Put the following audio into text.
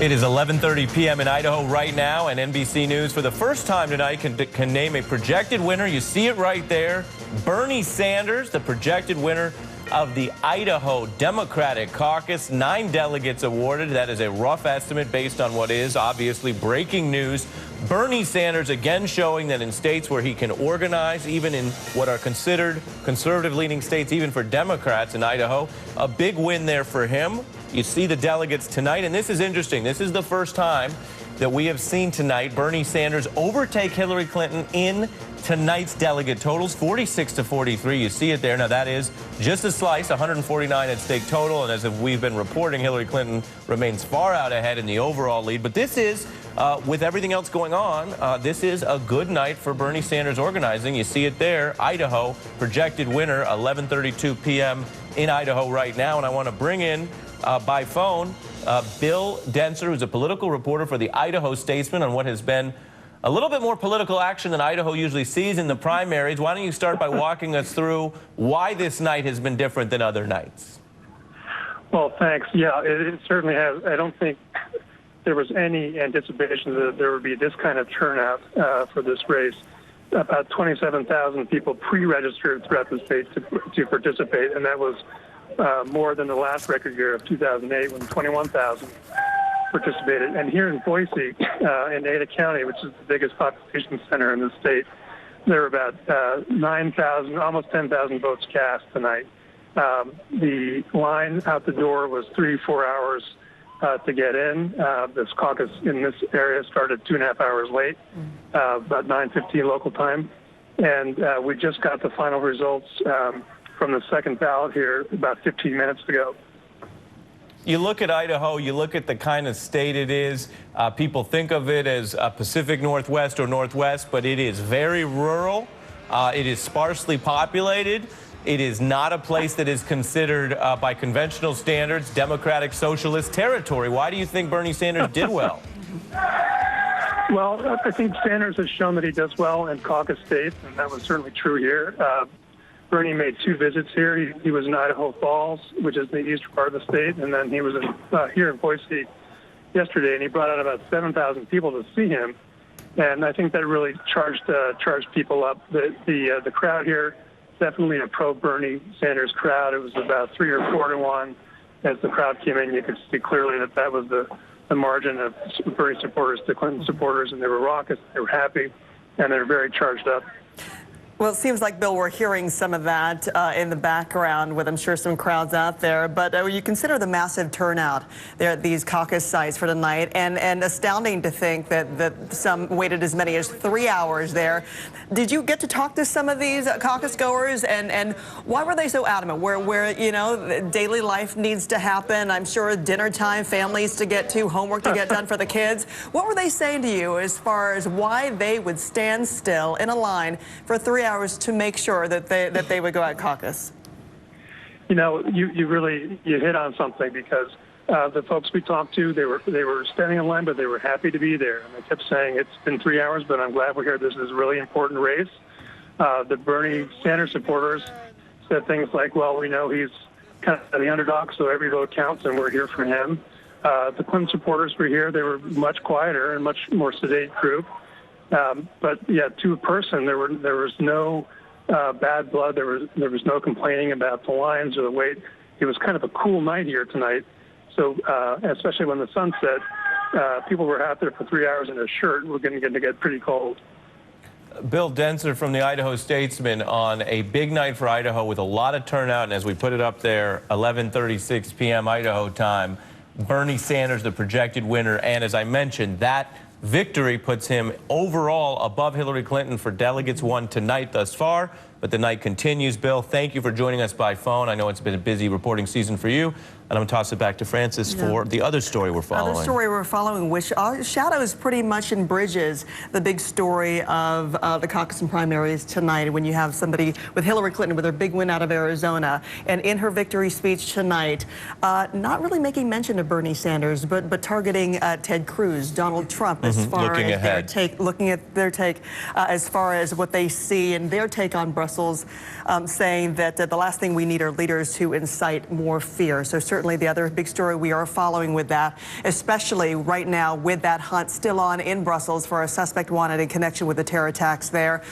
It is 11:30 p.m. in Idaho right now, and NBC News for the first time tonight can name a projected winner. You see it right there. Bernie Sanders, the projected winner of the Idaho Democratic Caucus. 9 delegates awarded. That is a rough estimate based on what is obviously breaking news. Bernie Sanders again showing that in states where he can organize, even in what are considered conservative-leaning states, even for Democrats in Idaho, a big win there for him. You see the delegates tonight, and this is interesting. This is the first time that we have seen tonight Bernie Sanders overtake Hillary Clinton in tonight's delegate totals, 46-43. You see it there. Now, that is just a slice, 149 at stake total, and as we've been reporting, Hillary Clinton remains far out ahead in the overall lead. But this is, with everything else going on, this is a good night for Bernie Sanders organizing. You see it there. Idaho, projected winner, 11:32 p.m. in Idaho right now, and I want to bring in by phone Bill Denser, who's a political reporter for the Idaho Statesman on what has been a little bit more political action than Idaho usually sees in the primaries. Why don't you start by walking us through why this night has been different than other nights? Well, thanks. Yeah, it certainly has. I don't think there was any anticipation that there would be this kind of turnout for this race. About 27,000 people pre-registered throughout the state to participate, and that was more than the last record year of 2008 when 21,000 participated. And here in Boise, in Ada County, which is the biggest population center in the state, there were about 9,000, almost 10,000 votes cast tonight. The line out the door was 3-4 hours to get in. This caucus in this area started 2.5 hours late, about 9:15 local time. And we just got the final results from the second ballot here about 15 minutes ago. You look at Idaho, you look at the kind of state it is. People think of it as Pacific Northwest or Northwest, but it is very rural. It is sparsely populated. It is not a place that is considered by conventional standards Democratic Socialist territory. Why do you think Bernie Sanders did well? Well, I think Sanders has shown that he does well in caucus states, and that was certainly true here. Bernie made 2 visits here. He was in Idaho Falls, which is the eastern part of the state, and then he was here in Boise yesterday, and he brought out about 7,000 people to see him. And I think that really charged people up. The crowd here, definitely a pro-Bernie Sanders crowd. It was about 3 or 4 to 1. As the crowd came in, you could see clearly that that was the margin of Bernie supporters to Clinton supporters, and they were raucous, they were happy, and they were very charged up. Well, it seems like, Bill, we're hearing some of that in the background with, I'm sure, some crowds out there. But you consider the massive turnout there at these caucus sites for tonight, and astounding to think that some waited as many as 3 hours there. Did you get to talk to some of these caucus goers, and why were they so adamant? Where you know, daily life needs to happen, I'm sure dinner time, families to get to, homework to get done for the kids. What were they saying to you as far as why they would stand still in a line for 3 hours to make sure that they would go out caucus? You know, you hit on something, because the folks we talked to, they were standing in line, but they were happy to be there, and they kept saying, it's been 3 hours, but I'm glad we're here. This is a really important race. The Bernie Sanders supporters said things like, well, we know he's kind of the underdog, so every vote counts, and we're here for him. The Clinton supporters were here. They were much quieter and much more sedate group. But yeah, to a person, there was no bad blood. There was no complaining about the lines or the wait. It was kind of a cool night here tonight. So especially when the sun set, people were out there for 3 hours in a shirt. We're going to get pretty cold. Bill Denser from the Idaho Statesman on a big night for Idaho with a lot of turnout. And as we put it up there, 11:36 p.m. Idaho time, Bernie Sanders, the projected winner. And as I mentioned, that victory puts him overall above Hillary Clinton for delegates won tonight thus far. But the night continues. Bill, thank you for joining us by phone. I know it's been a busy reporting season for you. And I'm going to toss it back to Francis for the other story we're following. Other story we're following, which shadows pretty much and bridges the big story of the caucus and primaries tonight, when you have somebody with Hillary Clinton with her big win out of Arizona, and in her victory speech tonight, not really making mention of Bernie Sanders, but targeting Ted Cruz, Donald Trump, as far as their take, looking at their take as far as what they see and their take on Brussels, saying that the last thing we need are leaders who incite more fear. So certainly the other big story we are following with that, especially right now with that hunt still on in Brussels for a suspect wanted in connection with the terror attacks there.